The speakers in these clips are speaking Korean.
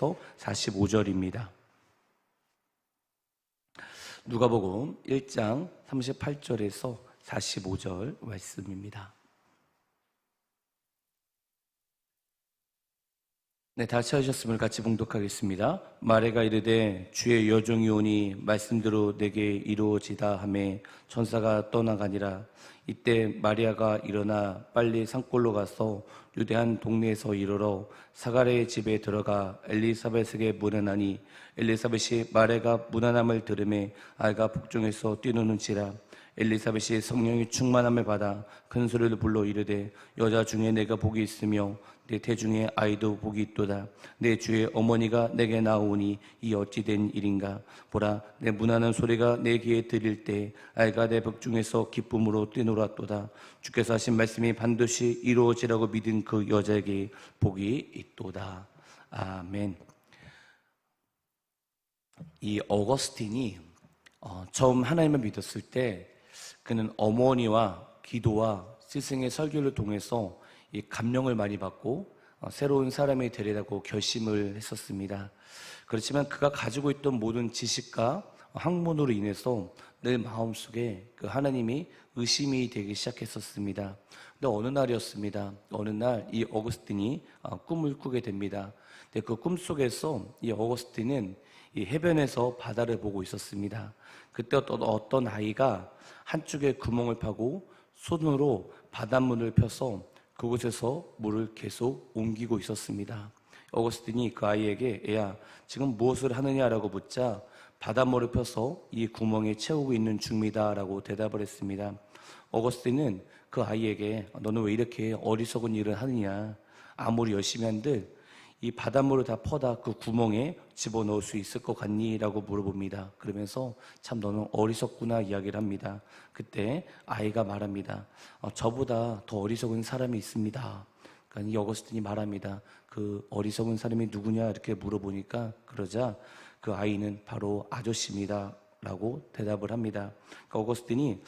44절에서 45절입니다. 누가복음 1장 38절에서 45절 말씀입니다. 네, 다 찾으셨으면 같이 봉독하겠습니다. 마리아가 이르되 주의 여종이 오니 말씀대로 내게 이루어지다 하매 천사가 떠나가니라. 이때 마리아가 일어나 빨리 산골로 가서 유대한 동네에서 이르러 사가랴의 집에 들어가 엘리사벳에게 문안하니 엘리사벳이 마리아가 문안함을 들으매 아이가 복중에서 뛰노는지라. 엘리사벳이 성령의 충만함을 받아 큰 소리를 불러 이르되 여자 중에 내가 복이 있으며 내 태중에 아이도 복이 있도다. 내 주의 어머니가 내게 나오니 이 어찌 된 일인가. 보라, 내 문하는 소리가 내 귀에 들릴 때 아이가 내 복중에서 기쁨으로 뛰놀았도다. 주께서 하신 말씀이 반드시 이루어지라고 믿은 그 여자에게 복이 있도다. 아멘. 이 어거스틴이 처음 하나님을 믿었을 때 그는 어머니와 기도와 스승의 설교를 통해서 이 감명을 많이 받고 새로운 사람이 되리라고 결심을 했었습니다. 그렇지만 그가 가지고 있던 모든 지식과 학문으로 인해서 늘 마음속에 그 하나님이 의심이 되기 시작했었습니다. 근데 어느 날이었습니다. 어느 날 이 어거스틴이 꿈을 꾸게 됩니다. 근데 그 꿈속에서 이 어거스틴은 이 해변에서 바다를 보고 있었습니다. 그때 어떤 아이가 한쪽에 구멍을 파고 손으로 바닷물을 펴서 그곳에서 물을 계속 옮기고 있었습니다. 어거스틴이 그 아이에게 애야 지금 무엇을 하느냐라고 묻자 바닷물을 펴서 이 구멍에 채우고 있는 중이다 라고 대답을 했습니다. 어거스틴은 그 아이에게 너는 왜 이렇게 어리석은 일을 하느냐, 아무리 열심히 한들 이 바닷물을 다 퍼다 그 구멍에 집어넣을 수 있을 것 같니? 라고 물어봅니다. 그러면서 참 너는 어리석구나 이야기를 합니다. 그때 아이가 말합니다. 저보다 더 어리석은 사람이 있습니다. 그러니까 이 어거스틴이 말합니다. 그 어리석은 사람이 누구냐 이렇게 물어보니까 그러자 그 아이는 바로 아저씨입니다 라고 대답을 합니다. 그러니까 어거스틴이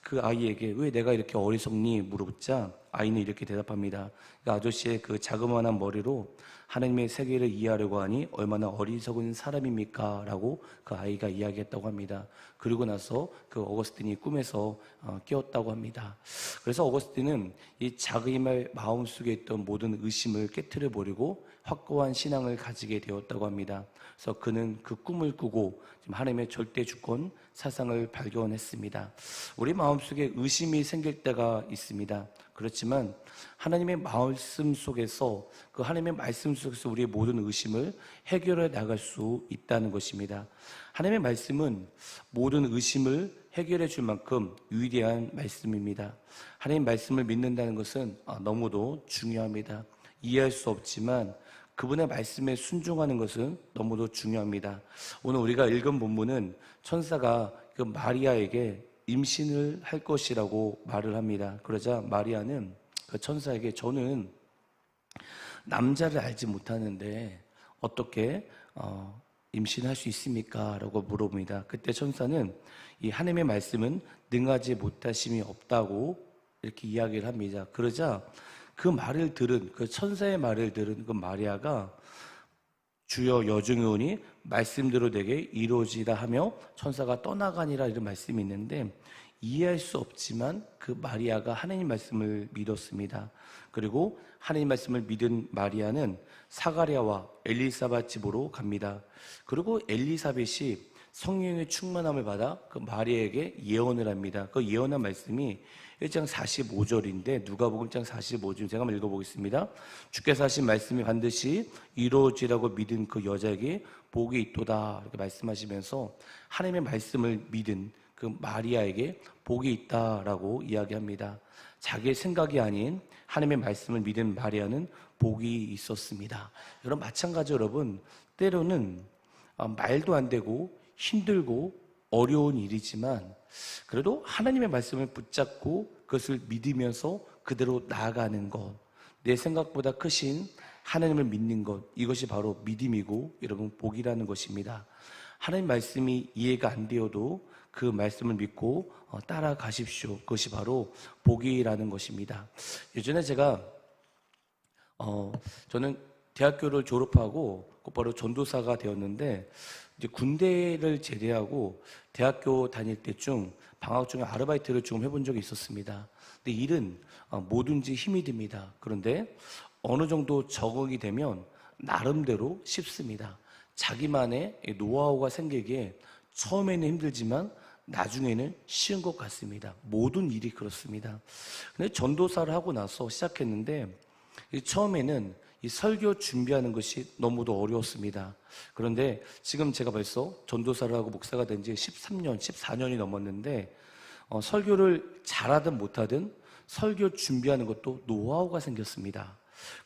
그 아이에게 왜 내가 이렇게 어리석니 물어보자 아이는 이렇게 대답합니다. 그 아저씨의 그 자그마한 머리로 하나님의 세계를 이해하려고 하니 얼마나 어리석은 사람입니까? 라고 그 아이가 이야기했다고 합니다. 그리고 나서 그 어거스틴이 꿈에서 깨었다고 합니다. 그래서 어거스틴은 이 자기의 마음속에 있던 모든 의심을 깨트려 버리고 확고한 신앙을 가지게 되었다고 합니다. 그래서 그는 그 꿈을 꾸고 하나님의 절대 주권 사상을 발견했습니다. 우리 마음속에 의심이 생길 때가 있습니다. 그렇지만 하나님의 말씀 속에서 그 하나님의 말씀 속에서 우리의 모든 의심을 해결해 나갈 수 있다는 것입니다. 하나님의 말씀은 모든 의심을 해결해 줄 만큼 위대한 말씀입니다. 하나님의 말씀을 믿는다는 것은 너무도 중요합니다. 이해할 수 없지만 그분의 말씀에 순종하는 것은 너무도 중요합니다. 오늘 우리가 읽은 본문은 천사가 그 마리아에게 임신을 할 것이라고 말을 합니다. 그러자 마리아는 그 천사에게 저는 남자를 알지 못하는데 어떻게 임신할 수 있습니까? 라고 물어봅니다. 그때 천사는 이 하나님의 말씀은 능하지 못하심이 없다고 이렇게 이야기를 합니다. 그러자 그 말을 들은 그 천사의 말을 들은 그 마리아가 주여 여종이 오니 말씀대로 내게 이루어지다 하며 천사가 떠나가니라 이런 말씀이 있는데 이해할 수 없지만 그 마리아가 하나님 말씀을 믿었습니다. 그리고 하나님 말씀을 믿은 마리아는 사가랴와 엘리사벳 집으로 갑니다. 그리고 엘리사벳이 성령의 충만함을 받아 그 마리아에게 예언을 합니다. 그 예언한 말씀이 1장 45절인데 누가복음 1장 45절 제가 한번 읽어보겠습니다. 주께서 하신 말씀이 반드시 이루어지라고 믿은 그 여자에게 복이 있도다 이렇게 말씀하시면서 하나님의 말씀을 믿은 그 마리아에게 복이 있다라고 이야기합니다. 자기의 생각이 아닌 하나님의 말씀을 믿은 마리아는 복이 있었습니다. 여러분 마찬가지로 여러분 때로는 말도 안 되고 힘들고 어려운 일이지만 그래도 하나님의 말씀을 붙잡고 그것을 믿으면서 그대로 나아가는 것, 내 생각보다 크신 하나님을 믿는 것, 이것이 바로 믿음이고 여러분 복이라는 것입니다. 하나님 말씀이 이해가 안 되어도 그 말씀을 믿고 따라가십시오. 그것이 바로 복이라는 것입니다. 예전에 제가 저는 대학교를 졸업하고 곧바로 전도사가 되었는데, 이제 군대를 제대하고 대학교 다닐 때쯤 방학 중에 아르바이트를 좀 해본 적이 있었습니다. 근데 일은 뭐든지 힘이 듭니다. 그런데 어느 정도 적응이 되면 나름대로 쉽습니다. 자기만의 노하우가 생기기에 처음에는 힘들지만 나중에는 쉬운 것 같습니다. 모든 일이 그렇습니다. 근데 전도사를 하고 나서 시작했는데 처음에는 이 설교 준비하는 것이 너무도 어려웠습니다. 그런데 지금 제가 벌써 전도사를 하고 목사가 된 지 13년, 14년이 넘었는데 설교를 잘하든 못하든 설교 준비하는 것도 노하우가 생겼습니다.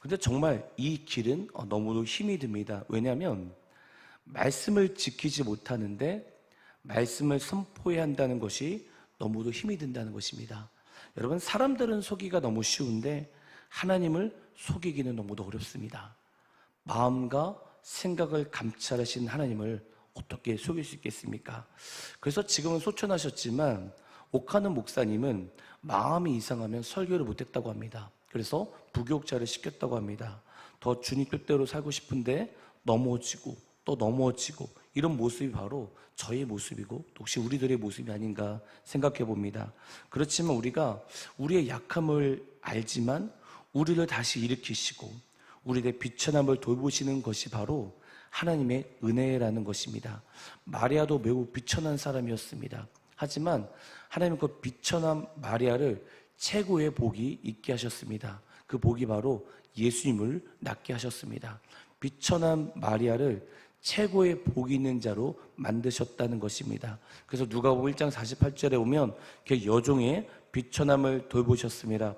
근데 정말 이 길은 너무도 힘이 듭니다. 왜냐하면 말씀을 지키지 못하는데 말씀을 선포해야 한다는 것이 너무도 힘이 든다는 것입니다. 여러분, 사람들은 속이기가 너무 쉬운데 하나님을 속이기는 너무도 어렵습니다. 마음과 생각을 감찰하신 하나님을 어떻게 속일 수 있겠습니까? 그래서 지금은 소천하셨지만 옥하는 목사님은 마음이 이상하면 설교를 못했다고 합니다. 그래서 부교육자를 시켰다고 합니다. 더 주님 뜻대로 살고 싶은데 넘어지고 또 넘어지고 이런 모습이 바로 저의 모습이고 또 혹시 우리들의 모습이 아닌가 생각해 봅니다. 그렇지만 우리가 우리의 약함을 알지만 우리를 다시 일으키시고 우리의 비천함을 돌보시는 것이 바로 하나님의 은혜라는 것입니다. 마리아도 매우 비천한 사람이었습니다. 하지만 하나님은 그 비천한 마리아를 최고의 복이 있게 하셨습니다. 그 복이 바로 예수님을 낳게 하셨습니다. 비천한 마리아를 최고의 복이 있는 자로 만드셨다는 것입니다. 그래서 누가복음 1장 48절에 보면 그 여종의 비천함을 돌보셨습니다.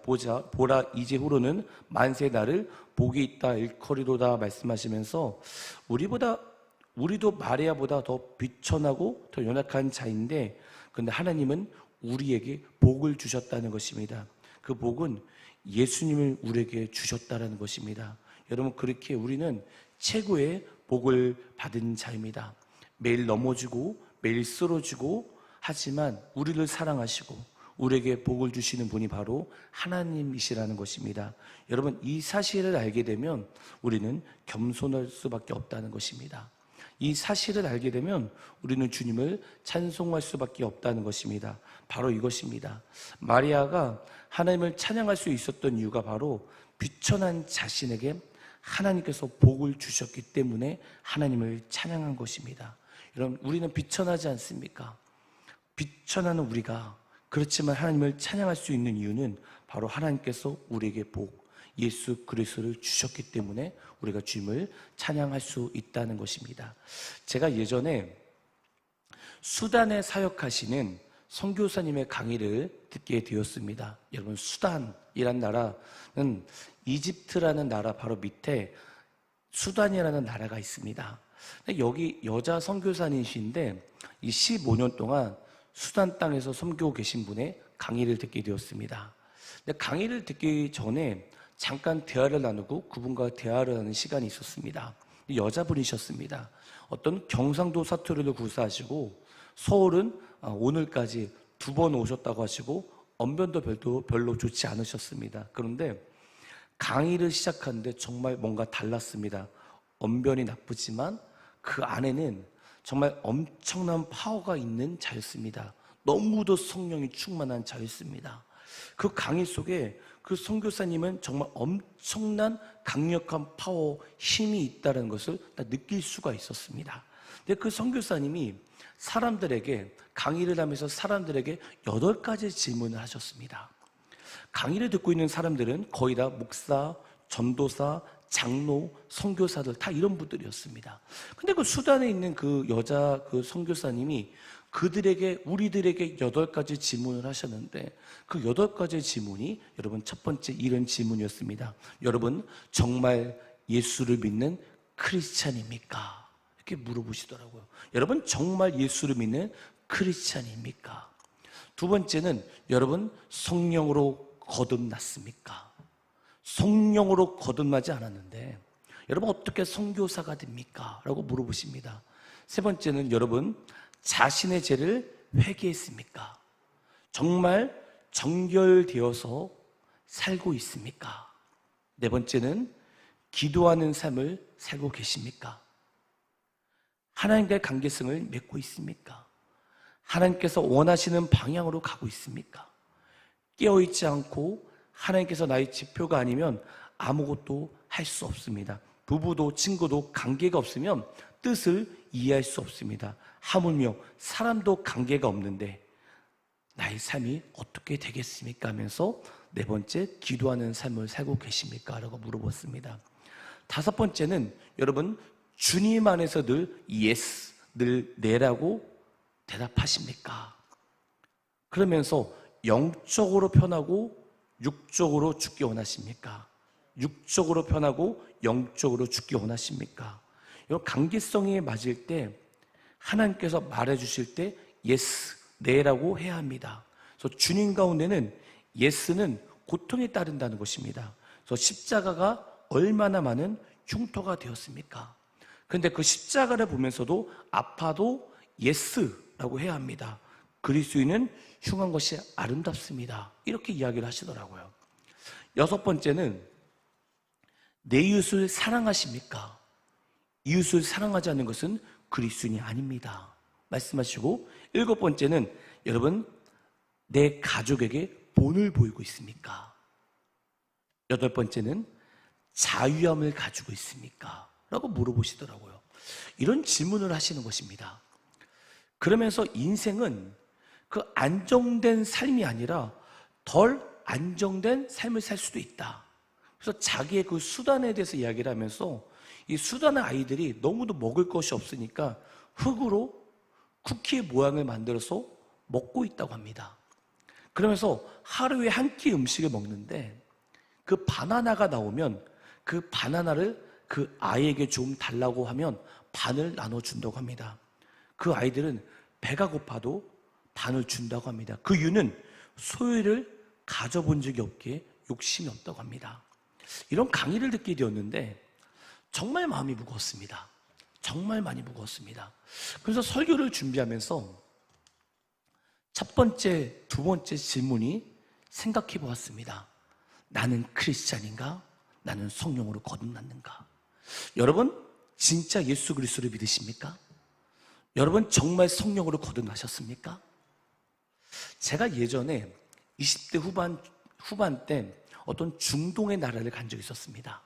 보라 이제후로는 만세 나를 복이 있다 일컬이로다 말씀하시면서 우리도 마리아보다 더 비천하고 더 연약한 자인데 그런데 하나님은 우리에게 복을 주셨다는 것입니다. 그 복은 예수님을 우리에게 주셨다는 것입니다. 여러분, 그렇게 우리는 최고의 복을 받은 자입니다. 매일 넘어지고 매일 쓰러지고 하지만 우리를 사랑하시고 우리에게 복을 주시는 분이 바로 하나님이시라는 것입니다. 여러분, 이 사실을 알게 되면 우리는 겸손할 수밖에 없다는 것입니다. 이 사실을 알게 되면 우리는 주님을 찬송할 수밖에 없다는 것입니다. 바로 이것입니다. 마리아가 하나님을 찬양할 수 있었던 이유가 바로 비천한 자신에게 하나님께서 복을 주셨기 때문에 하나님을 찬양한 것입니다. 여러분, 우리는 비천하지 않습니까? 비천한 우리가 그렇지만 하나님을 찬양할 수 있는 이유는 바로 하나님께서 우리에게 복, 예수 그리스도를 주셨기 때문에 우리가 주님을 찬양할 수 있다는 것입니다. 제가 예전에 수단에 사역하시는 선교사님의 강의를 듣게 되었습니다. 여러분, 수단이란 나라는 이집트라는 나라 바로 밑에 수단이라는 나라가 있습니다. 여기 여자 선교사님이신데 이 15년 동안 수단 땅에서 섬기고 계신 분의 강의를 듣게 되었습니다. 근데 강의를 듣기 전에 잠깐 대화를 나누고 그분과 대화를 하는 시간이 있었습니다. 여자분이셨습니다. 어떤 경상도 사투리를 구사하시고 서울은 오늘까지 2번 오셨다고 하시고 언변도 별로 좋지 않으셨습니다. 그런데 강의를 시작하는데 정말 뭔가 달랐습니다. 언변이 나쁘지만 그 안에는 정말 엄청난 파워가 있는 자였습니다. 너무도 성령이 충만한 자였습니다. 그 강의 속에 그 선교사님은 정말 엄청난 강력한 파워, 힘이 있다는 것을 느낄 수가 있었습니다. 근데 그 선교사님이 사람들에게 강의를 하면서 사람들에게 8가지 질문을 하셨습니다. 강의를 듣고 있는 사람들은 거의 다 목사, 전도사, 장로, 선교사들 다 이런 분들이었습니다. 근데 그 수단에 있는 그 여자 그 선교사님이 우리들에게 8가지 질문을 하셨는데 그 8가지 질문이 여러분 첫 번째 이런 질문이었습니다. 여러분, 정말 예수를 믿는 크리스찬입니까? 이렇게 물어보시더라고요. 여러분, 정말 예수를 믿는 크리스찬입니까? 두 번째는 여러분, 성령으로 거듭났습니까? 성령으로 거듭나지 않았는데 여러분 어떻게 선교사가 됩니까? 라고 물어보십니다. 세 번째는 여러분, 자신의 죄를 회개했습니까? 정말 정결되어서 살고 있습니까? 네 번째는 기도하는 삶을 살고 계십니까? 하나님과의 관계성을 맺고 있습니까? 하나님께서 원하시는 방향으로 가고 있습니까? 깨어있지 않고 하나님께서 나의 지표가 아니면 아무것도 할 수 없습니다. 부부도 친구도 관계가 없으면 뜻을 이해할 수 없습니다. 하물며 사람도 관계가 없는데 나의 삶이 어떻게 되겠습니까? 하면서 네 번째, 기도하는 삶을 살고 계십니까? 라고 물어봤습니다. 다섯 번째는 여러분, 주님 안에서 늘 yes, 늘 네라고 대답하십니까? 그러면서 영적으로 편하고 육적으로 죽기 원하십니까? 육적으로 편하고 영적으로 죽기 원하십니까? 이런 관계성이 맞을 때 하나님께서 말해주실 때 yes, 네라고 해야 합니다. 그래서 주님 가운데는 예스는 고통에 따른다는 것입니다. 그래서 십자가가 얼마나 많은 흉터가 되었습니까? 그런데 그 십자가를 보면서도 아파도 예스라고 해야 합니다. 그리스도인은 흉한 것이 아름답습니다. 이렇게 이야기를 하시더라고요. 여섯 번째는 내 이웃을 사랑하십니까? 이웃을 사랑하지 않는 것은 그리스도인이 아닙니다. 말씀하시고, 일곱 번째는 여러분, 내 가족에게 본을 보이고 있습니까? 여덟 번째는 자유함을 가지고 있습니까? 라고 물어보시더라고요. 이런 질문을 하시는 것입니다. 그러면서 인생은 그 안정된 삶이 아니라 덜 안정된 삶을 살 수도 있다. 그래서 자기의 그 수단에 대해서 이야기를 하면서 이 수단의 아이들이 너무도 먹을 것이 없으니까 흙으로 쿠키의 모양을 만들어서 먹고 있다고 합니다. 그러면서 하루에 한 끼 음식을 먹는데 그 바나나가 나오면 그 바나나를 그 아이에게 좀 달라고 하면 반을 나눠준다고 합니다. 그 아이들은 배가 고파도 반을 준다고 합니다. 그 이유는 소유를 가져본 적이 없기에 욕심이 없다고 합니다. 이런 강의를 듣게 되었는데 정말 마음이 무거웠습니다. 정말 많이 무거웠습니다. 그래서 설교를 준비하면서 첫 번째, 두 번째 질문이 생각해 보았습니다. 나는 크리스찬인가? 나는 성령으로 거듭났는가? 여러분, 진짜 예수 그리스도를 믿으십니까? 여러분, 정말 성령으로 거듭나셨습니까? 제가 예전에 20대 후반 때 어떤 중동의 나라를 간 적이 있었습니다.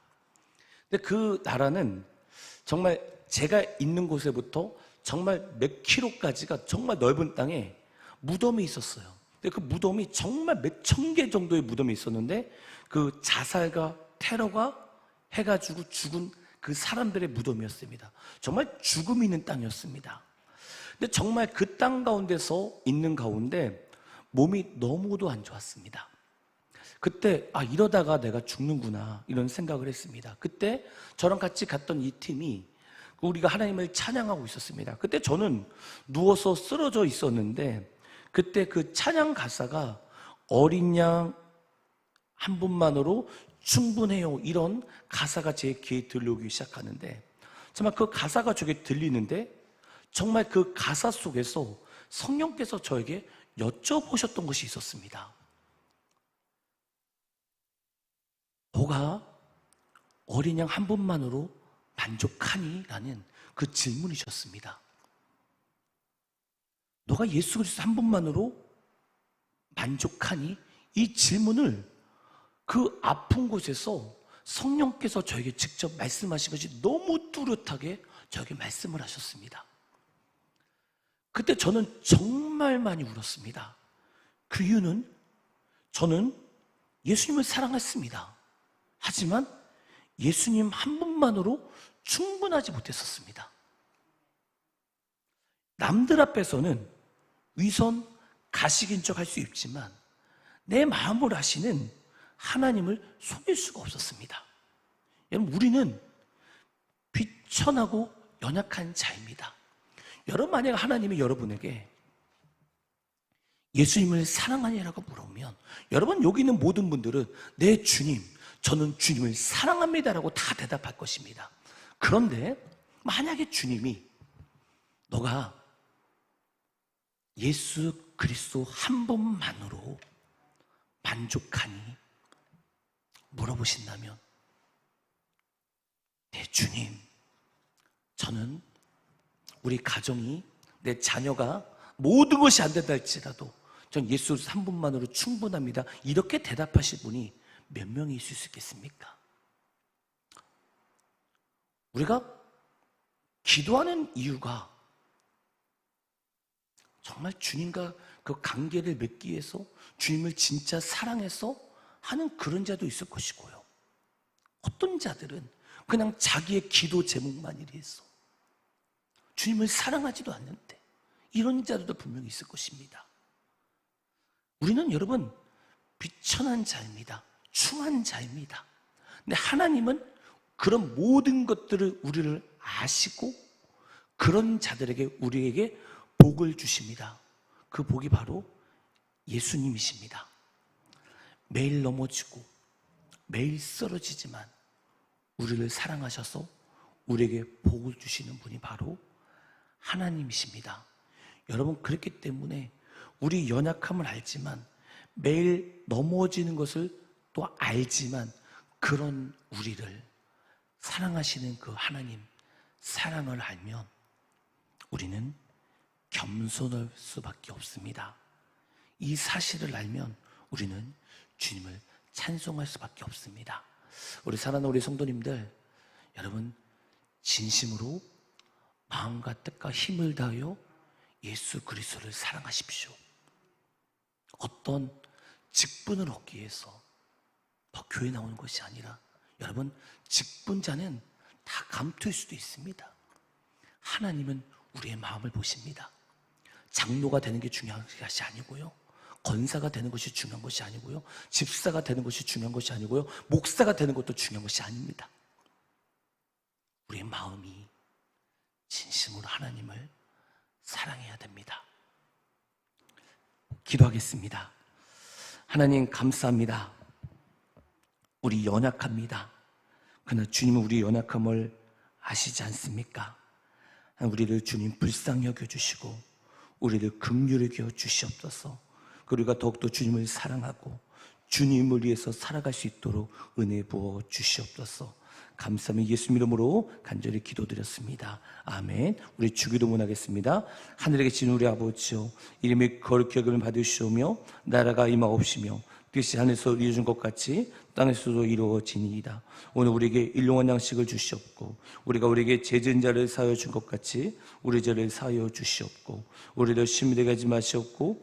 근데 그 나라는 정말 제가 있는 곳에부터 정말 몇 킬로까지가 정말 넓은 땅에 무덤이 있었어요. 근데 그 무덤이 정말 몇 천 개 정도의 무덤이 있었는데 그 자살과 테러가 해가지고 죽은 그 사람들의 무덤이었습니다. 정말 죽음이 있는 땅이었습니다. 근데 정말 그 땅 가운데서 있는 가운데 몸이 너무도 안 좋았습니다. 그때 이러다가 내가 죽는구나 이런 생각을 했습니다. 그때 저랑 같이 갔던 이 팀이 우리가 하나님을 찬양하고 있었습니다. 그때 저는 누워서 쓰러져 있었는데 그때 그 찬양 가사가 어린 양 한 분만으로 충분해요 이런 가사가 제 귀에 들려오기 시작하는데 정말 그 가사가 저에게 들리는데 정말 그 가사 속에서 성령께서 저에게 여쭤보셨던 것이 있었습니다. 너가 어린 양 한 분만으로 만족하니? 라는 그 질문이셨습니다. 너가 예수 그리스도 한 분만으로 만족하니? 이 질문을 그 아픈 곳에서 성령께서 저에게 직접 말씀하신 것이 너무 뚜렷하게 저에게 말씀을 하셨습니다. 그때 저는 정말 많이 울었습니다. 그 이유는 저는 예수님을 사랑했습니다. 하지만 예수님 한 분만으로 충분하지 못했었습니다. 남들 앞에서는 위선, 가식인 척 할 수 있지만 내 마음을 아시는 하나님을 속일 수가 없었습니다. 여러분, 우리는 비천하고 연약한 자입니다. 여러분, 만약 하나님이 여러분에게 예수님을 사랑하냐라고 물어보면 여러분, 여기 있는 모든 분들은 네 주님, 저는 주님을 사랑합니다라고 다 대답할 것입니다. 그런데 만약에 주님이 너가 예수 그리스도 한 분만으로 만족하니? 물어보신다면 네 주님, 저는 우리 가정이, 내 자녀가 모든 것이 안 된다 할지라도 전 예수 한 분만으로 충분합니다. 이렇게 대답하실 분이 몇 명이 있을 수 있겠습니까? 우리가 기도하는 이유가 정말 주님과 그 관계를 맺기 위해서, 주님을 진짜 사랑해서 하는 그런 자도 있을 것이고요. 어떤 자들은 그냥 자기의 기도 제목만을 위해서 주님을 사랑하지도 않는데, 이런 자들도 분명히 있을 것입니다. 우리는 여러분 비천한 자입니다. 충한 자입니다. 근데 하나님은 그런 모든 것들을 우리를 아시고 그런 자들에게, 우리에게 복을 주십니다. 그 복이 바로 예수님이십니다. 매일 넘어지고 매일 쓰러지지만 우리를 사랑하셔서 우리에게 복을 주시는 분이 바로 하나님이십니다. 여러분, 그렇기 때문에 우리 연약함을 알지만, 매일 넘어지는 것을 또 알지만, 그런 우리를 사랑하시는 그 하나님 사랑을 알면 우리는 겸손할 수밖에 없습니다. 이 사실을 알면 우리는 주님을 찬송할 수밖에 없습니다. 우리 사랑하는 우리 성도님들, 여러분 진심으로 마음과 뜻과 힘을 다하여 예수 그리스도를 사랑하십시오. 어떤 직분을 얻기 위해서 더 교회 나오는 것이 아니라, 여러분 직분자는 다 감투일 수도 있습니다. 하나님은 우리의 마음을 보십니다. 장로가 되는 게 중요한 것이 아니고요, 권사가 되는 것이 중요한 것이 아니고요, 집사가 되는 것이 중요한 것이 아니고요, 목사가 되는 것도 중요한 것이 아닙니다. 우리의 마음이 진심으로 하나님을 사랑해야 됩니다. 기도하겠습니다. 하나님 감사합니다. 우리 연약합니다. 그러나 주님은 우리 연약함을 아시지 않습니까? 우리를 주님 불쌍히 여겨주시고 우리를 긍휼히 여겨 주시옵소서. 우리가 더욱더 주님을 사랑하고 주님을 위해서 살아갈 수 있도록 은혜 부어 주시옵소서. 감사합니다. 예수 이름으로 간절히 기도드렸습니다. 아멘. 우리 주기도문 하겠습니다. 하늘에 계신 우리 아버지요, 이름이 거룩히 여김을 받으시오며 나라가 임하옵시며 뜻이 하늘에서 이루어진 것 같이 땅에서도 이루어지니이다. 오늘 우리에게 일용할 양식을 주시옵고 우리가 우리에게 죄진 자를 사하여 준 것 같이 우리 죄를 사하여 주시옵고 우리를 시험에 들게 하지 마시옵고